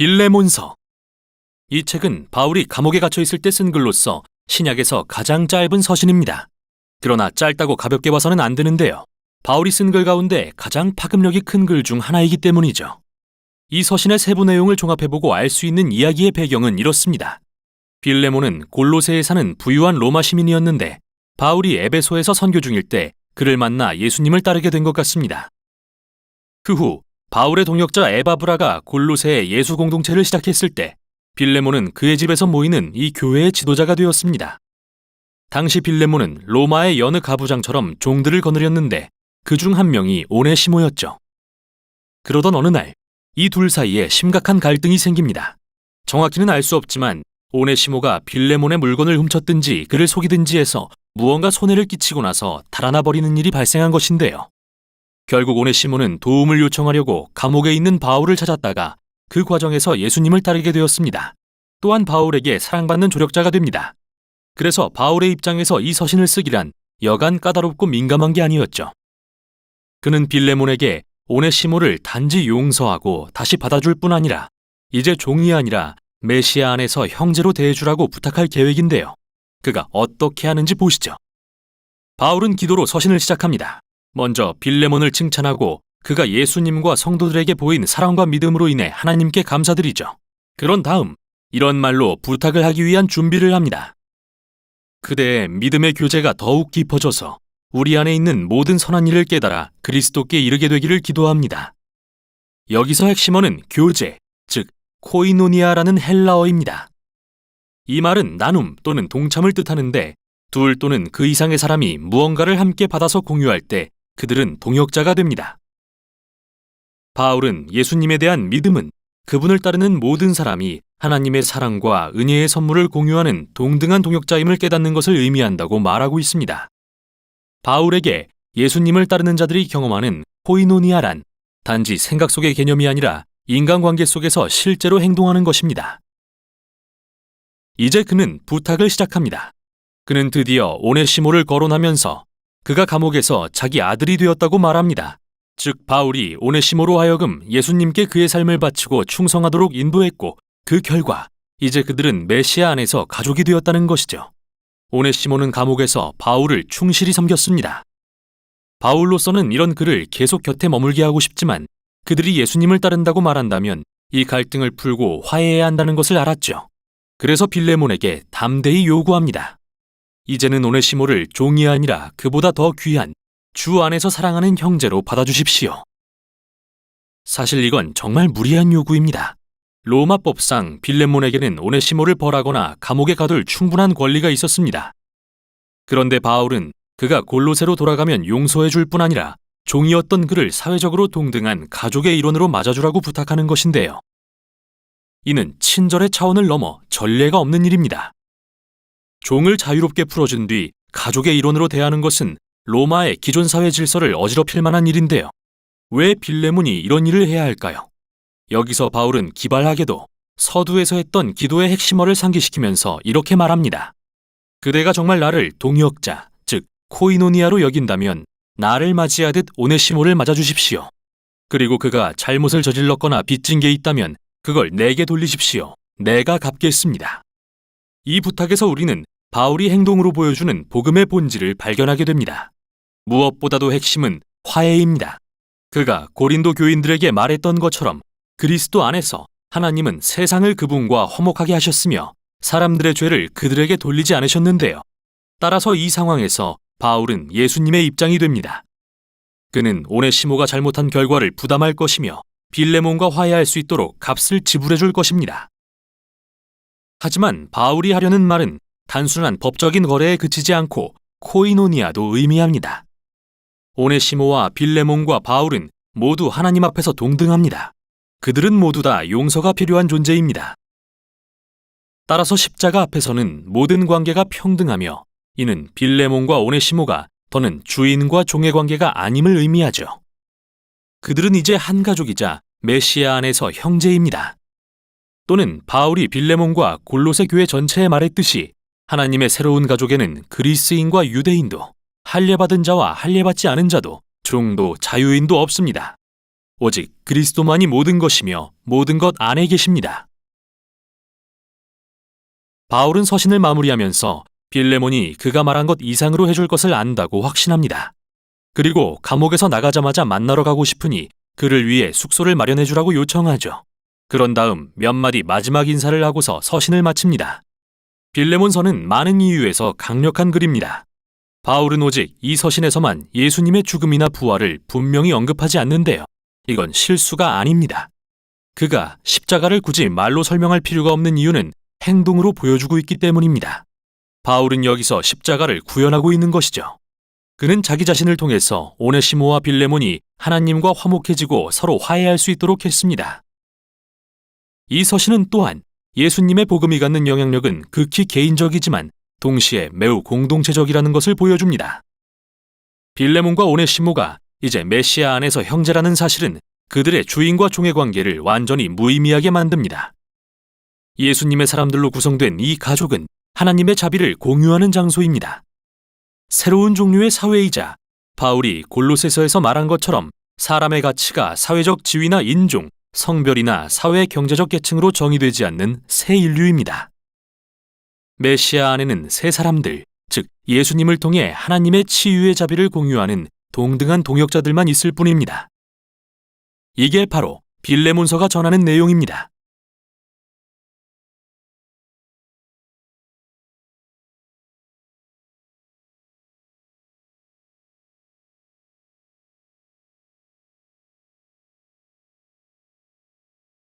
빌레몬서. 이 책은 바울이 감옥에 갇혀 있을 때 쓴 글로서 신약에서 가장 짧은 서신입니다. 그러나 짧다고 가볍게 봐서는 안 되는데요. 바울이 쓴 글 가운데 가장 파급력이 큰 글 중 하나이기 때문이죠. 이 서신의 세부 내용을 종합해보고 알 수 있는 이야기의 배경은 이렇습니다. 빌레몬은 골로새에 사는 부유한 로마 시민이었는데 바울이 에베소에서 선교 중일 때 그를 만나 예수님을 따르게 된 것 같습니다. 그 후 바울의 동역자 에바브라가 골로새에 예수 공동체를 시작했을 때 빌레몬은 그의 집에서 모이는 이 교회의 지도자가 되었습니다. 당시 빌레몬은 로마의 여느 가부장처럼 종들을 거느렸는데 그중 한 명이 오네시모였죠. 그러던 어느 날 이 둘 사이에 심각한 갈등이 생깁니다. 정확히는 알 수 없지만 오네시모가 빌레몬의 물건을 훔쳤든지 그를 속이든지 해서 무언가 손해를 끼치고 나서 달아나 버리는 일이 발생한 것인데요. 결국 오네시모는 도움을 요청하려고 감옥에 있는 바울을 찾았다가 그 과정에서 예수님을 따르게 되었습니다. 또한 바울에게 사랑받는 조력자가 됩니다. 그래서 바울의 입장에서 이 서신을 쓰기란 여간 까다롭고 민감한 게 아니었죠. 그는 빌레몬에게 오네시모를 단지 용서하고 다시 받아줄 뿐 아니라 이제 종이 아니라 메시아 안에서 형제로 대해주라고 부탁할 계획인데요. 그가 어떻게 하는지 보시죠. 바울은 기도로 서신을 시작합니다. 먼저 빌레몬을 칭찬하고 그가 예수님과 성도들에게 보인 사랑과 믿음으로 인해 하나님께 감사드리죠. 그런 다음 이런 말로 부탁을 하기 위한 준비를 합니다. 그대의 믿음의 교제가 더욱 깊어져서 우리 안에 있는 모든 선한 일을 깨달아 그리스도께 이르게 되기를 기도합니다. 여기서 핵심어는 교제, 즉 코이노니아라는 헬라어입니다. 이 말은 나눔 또는 동참을 뜻하는데 둘 또는 그 이상의 사람이 무언가를 함께 받아서 공유할 때 그들은 동역자가 됩니다. 바울은 예수님에 대한 믿음은 그분을 따르는 모든 사람이 하나님의 사랑과 은혜의 선물을 공유하는 동등한 동역자임을 깨닫는 것을 의미한다고 말하고 있습니다. 바울에게 예수님을 따르는 자들이 경험하는 코이노니아란 단지 생각 속의 개념이 아니라 인간관계 속에서 실제로 행동하는 것입니다. 이제 그는 부탁을 시작합니다. 그는 드디어 오네시모를 거론하면서 그가 감옥에서 자기 아들이 되었다고 말합니다. 즉 바울이 오네시모로 하여금 예수님께 그의 삶을 바치고 충성하도록 인도했고 그 결과 이제 그들은 메시아 안에서 가족이 되었다는 것이죠. 오네시모는 감옥에서 바울을 충실히 섬겼습니다. 바울로서는 이런 그를 계속 곁에 머물게 하고 싶지만 그들이 예수님을 따른다고 말한다면 이 갈등을 풀고 화해해야 한다는 것을 알았죠. 그래서 빌레몬에게 담대히 요구합니다. 이제는 오네시모를 종이 아니라 그보다 더 귀한 주 안에서 사랑하는 형제로 받아주십시오. 사실 이건 정말 무리한 요구입니다. 로마법상 빌레몬에게는 오네시모를 벌하거나 감옥에 가둘 충분한 권리가 있었습니다. 그런데 바울은 그가 골로새로 돌아가면 용서해 줄 뿐 아니라 종이었던 그를 사회적으로 동등한 가족의 일원으로 맞아주라고 부탁하는 것인데요. 이는 친절의 차원을 넘어 전례가 없는 일입니다. 종을 자유롭게 풀어준 뒤 가족의 일원으로 대하는 것은 로마의 기존 사회 질서를 어지럽힐 만한 일인데요. 왜 빌레몬이 이런 일을 해야 할까요? 여기서 바울은 기발하게도 서두에서 했던 기도의 핵심어를 상기시키면서 이렇게 말합니다. 그대가 정말 나를 동역자, 즉 코이노니아로 여긴다면 나를 맞이하듯 오네시모를 맞아주십시오. 그리고 그가 잘못을 저질렀거나 빚진 게 있다면 그걸 내게 돌리십시오. 내가 갚겠습니다. 이 부탁에서 우리는 바울이 행동으로 보여주는 복음의 본질을 발견하게 됩니다. 무엇보다도 핵심은 화해입니다. 그가 고린도 교인들에게 말했던 것처럼 그리스도 안에서 하나님은 세상을 그분과 화목하게 하셨으며 사람들의 죄를 그들에게 돌리지 않으셨는데요. 따라서 이 상황에서 바울은 예수님의 입장이 됩니다. 그는 오네시모가 잘못한 결과를 부담할 것이며 빌레몬과 화해할 수 있도록 값을 지불해 줄 것입니다. 하지만 바울이 하려는 말은 단순한 법적인 거래에 그치지 않고 코이노니아도 의미합니다. 오네시모와 빌레몬과 바울은 모두 하나님 앞에서 동등합니다. 그들은 모두 다 용서가 필요한 존재입니다. 따라서 십자가 앞에서는 모든 관계가 평등하며 이는 빌레몬과 오네시모가 더는 주인과 종의 관계가 아님을 의미하죠. 그들은 이제 한 가족이자 메시아 안에서 형제입니다. 또는 바울이 빌레몬과 골로새 교회 전체에 말했듯이 하나님의 새로운 가족에는 그리스인과 유대인도, 할례받은 자와 할례받지 않은 자도, 종도 자유인도 없습니다. 오직 그리스도만이 모든 것이며 모든 것 안에 계십니다. 바울은 서신을 마무리하면서 빌레몬이 그가 말한 것 이상으로 해줄 것을 안다고 확신합니다. 그리고 감옥에서 나가자마자 만나러 가고 싶으니 그를 위해 숙소를 마련해 주라고 요청하죠. 그런 다음 몇 마디 마지막 인사를 하고서 서신을 마칩니다. 빌레몬서는 많은 이유에서 강력한 글입니다. 바울은 오직 이 서신에서만 예수님의 죽음이나 부활을 분명히 언급하지 않는데요. 이건 실수가 아닙니다. 그가 십자가를 굳이 말로 설명할 필요가 없는 이유는 행동으로 보여주고 있기 때문입니다. 바울은 여기서 십자가를 구현하고 있는 것이죠. 그는 자기 자신을 통해서 오네시모와 빌레몬이 하나님과 화목해지고 서로 화해할 수 있도록 했습니다. 이 서신은 또한 예수님의 복음이 갖는 영향력은 극히 개인적이지만 동시에 매우 공동체적이라는 것을 보여줍니다. 빌레몬과 오네시모가 이제 메시아 안에서 형제라는 사실은 그들의 주인과 종의 관계를 완전히 무의미하게 만듭니다. 예수님의 사람들로 구성된 이 가족은 하나님의 자비를 공유하는 장소입니다. 새로운 종류의 사회이자 바울이 골로새서에서 말한 것처럼 사람의 가치가 사회적 지위나 인종, 성별이나 사회 경제적 계층으로 정의되지 않는 새 인류입니다. 메시아 안에는 새 사람들, 즉 예수님을 통해 하나님의 치유의 자비를 공유하는 동등한 동역자들만 있을 뿐입니다. 이게 바로 빌레몬서가 전하는 내용입니다.